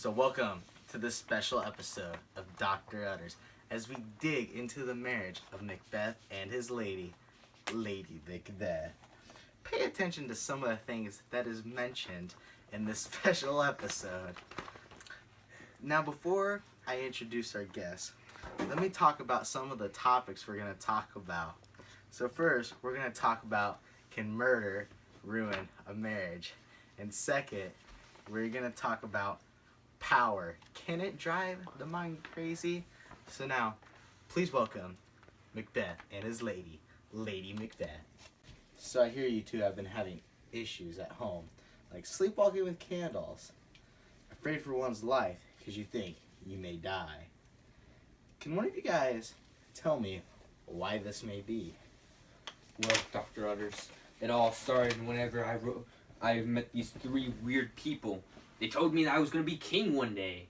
So welcome to this special episode of Dr. Utters as we dig into the marriage of Macbeth and his lady, Lady Macbeth. Pay attention to some of the things that is mentioned in this special episode. Now before I introduce our guests, let me talk about some of the topics we're going to talk about. So first, we're going to talk about, can murder ruin a marriage? And second, we're going to talk about power. Can it drive the mind crazy? So now, please welcome Macbeth and his lady, Lady Macbeth. So I hear you two have been having issues at home, like sleepwalking with candles, afraid for one's life because you think you may die. Can one of you guys tell me why this may be? Well, Dr. Utters, it all started whenever I met these three weird people. They told me that I was going to be king one day,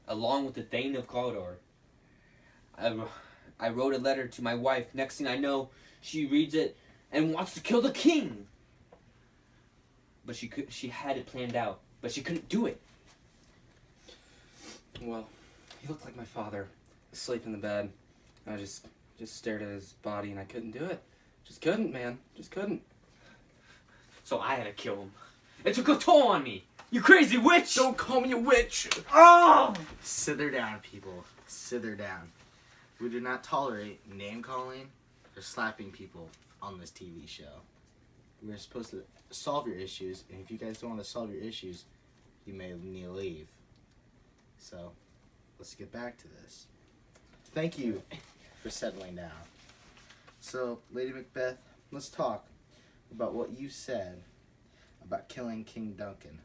along with the Thane of Cawdor. I wrote a letter to my wife. Next thing I know, she reads it and wants to kill the king. But she had it planned out, but she couldn't do it. Well, he looked like my father, asleep in the bed. I just stared at his body and I couldn't do it. Just couldn't, man. Just couldn't. So I had to kill him. It took a toll on me. You crazy witch! Don't call me a witch! Oh! Sither down, people. Sither down. We do not tolerate name-calling or slapping people on this TV show. We're supposed to solve your issues, and if you guys don't want to solve your issues, you may need to leave. So, let's get back to this. Thank you for settling down. So, Lady Macbeth, let's talk about what you said about killing King Duncan.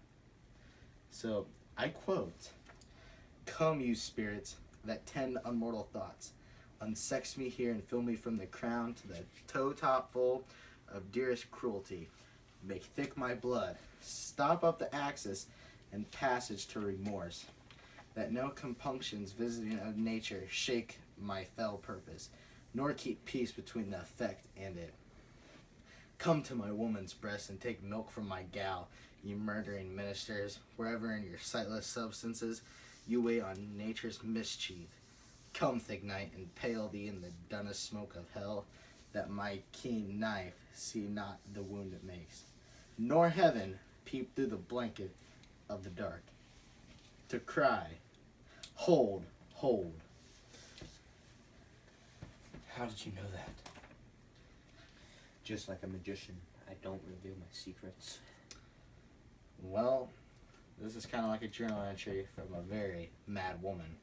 So, I quote, "Come, you spirits that tend unmortal thoughts, unsex me here and fill me from the crown to the toe top full of dearest cruelty. Make thick my blood, stop up the axis and passage to remorse, that no compunctions visiting of nature shake my fell purpose, nor keep peace between the effect and it. Come to my woman's breast and take milk from my gal, you murdering ministers, wherever in your sightless substances you weigh on nature's mischief. Come, thick night, and pale thee in the dunnest smoke of hell, that my keen knife see not the wound it makes, nor heaven peep through the blanket of the dark, to cry, hold, hold." How did you know that? Just like a magician, I don't reveal my secrets. Well, this is kind of like a journal entry from a very mad woman.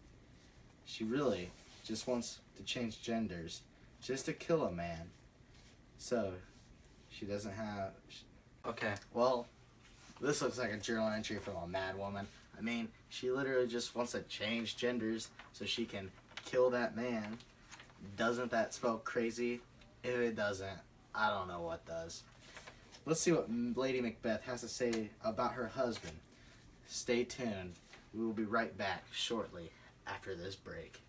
She really just wants to change genders just to kill a man. So, she doesn't have... Okay, well, this looks like a journal entry from a mad woman. I mean, she literally just wants to change genders so she can kill that man. Doesn't that spell crazy? If it doesn't, I don't know what does. Let's see what Lady Macbeth has to say about her husband. Stay tuned. We will be right back shortly after this break.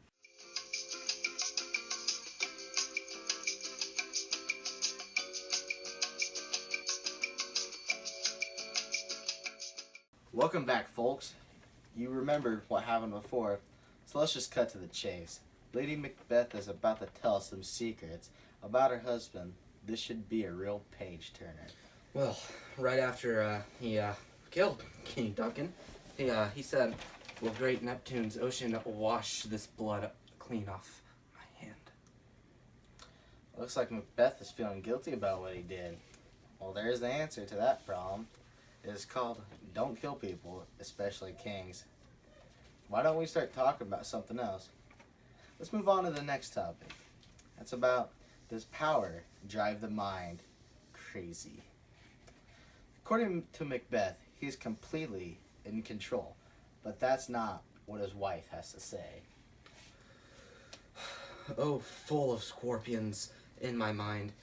Welcome back, folks. You remembered what happened before, so let's just cut to the chase. Lady Macbeth is about to tell us some secrets about her husband. This should be a real page-turner. Well, right after he killed King Duncan, he said, "Will great Neptune's ocean wash this blood clean off my hand?" Looks like Macbeth is feeling guilty about what he did. Well, there's the answer to that problem. It is called Don't Kill People, especially kings. Why don't we start talking about something else? Let's move on to the next topic. That's about, does power drive the mind crazy? According to Macbeth, he is completely in control, but that's not what his wife has to say. Oh, full of scorpions in my mind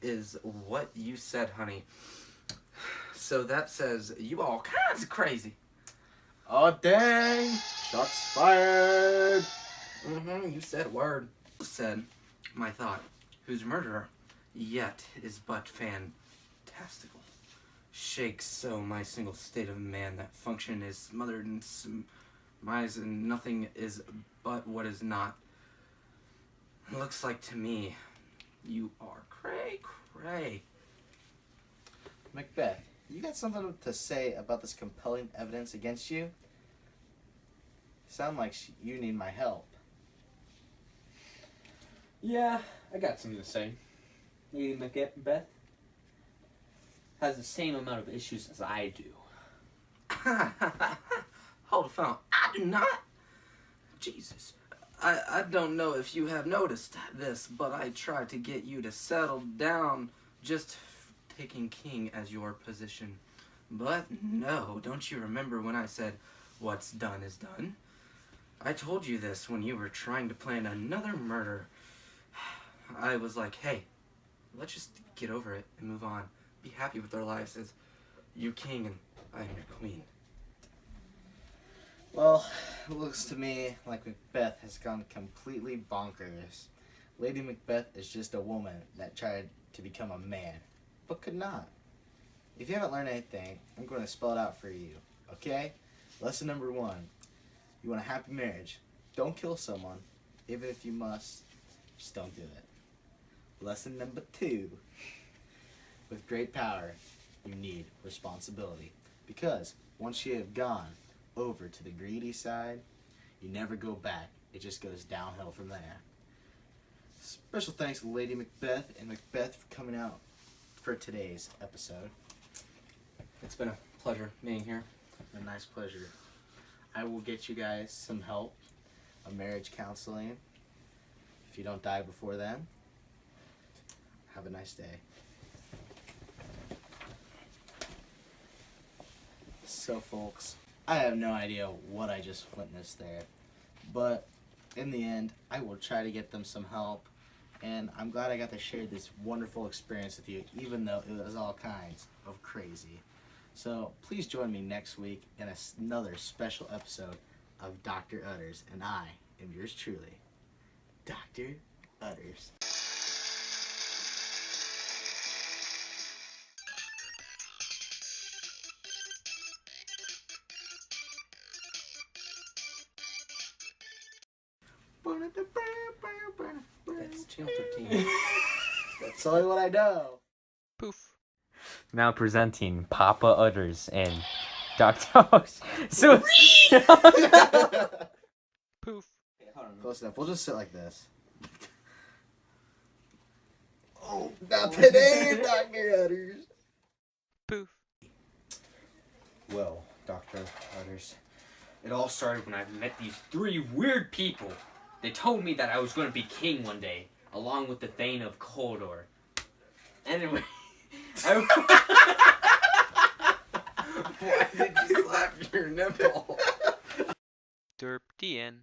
is what you said, honey. So that says you all kinds of crazy. Oh, dang! Shots fired! You said word. Said my thought, whose murderer yet is but fantastical. shakes so my single state of man that function is smothered in surmise and nothing is but what is not. Looks like to me you are cray. Macbeth, you got something to say about this compelling evidence against you? Sound like you need my help. Yeah, I got something to say. Lady Macbeth has the same amount of issues as I do. Hold the phone. I do not. Jesus. I don't know if you have noticed this, but I tried to get you to settle down just taking king as your position. But no, don't you remember when I said, what's done is done? I told you this when you were trying to plan another murder. I was like, hey, let's just get over it and move on. Be happy with our lives as you king and I am your queen. Well, it looks to me like Macbeth has gone completely bonkers. Lady Macbeth is just a woman that tried to become a man, but could not. If you haven't learned anything, I'm going to spell it out for you, okay? Lesson number 1. You want a happy marriage. Don't kill someone. Even if you must, just don't do it. Lesson number 2. With great power, you need responsibility. Because once you have gone over to the greedy side, you never go back. It just goes downhill from there. Special thanks to Lady Macbeth and Macbeth for coming out for today's episode. It's been a pleasure being here. A nice pleasure. I will get you guys some help, a marriage counseling. If you don't die before then, have a nice day. So folks, I have no idea what I just witnessed there, but in the end, I will try to get them some help, and I'm glad I got to share this wonderful experience with you, even though it was all kinds of crazy. So please join me next week in another special episode of Dr. Utters, and I am yours truly, Dr. Utters. That's Channel 13. That's only what I know. Poof. Now presenting Papa Utters and Dr. So Poof. Close enough. We'll just sit like this. Oh, not today, Dr. Utters. Poof. Well, Dr. Utters, it all started when I met these 3 weird people. They told me that I was going to be king one day, along with the Thane of Cawdor. Anyway, Why did you slap your nipple? Derp, the end.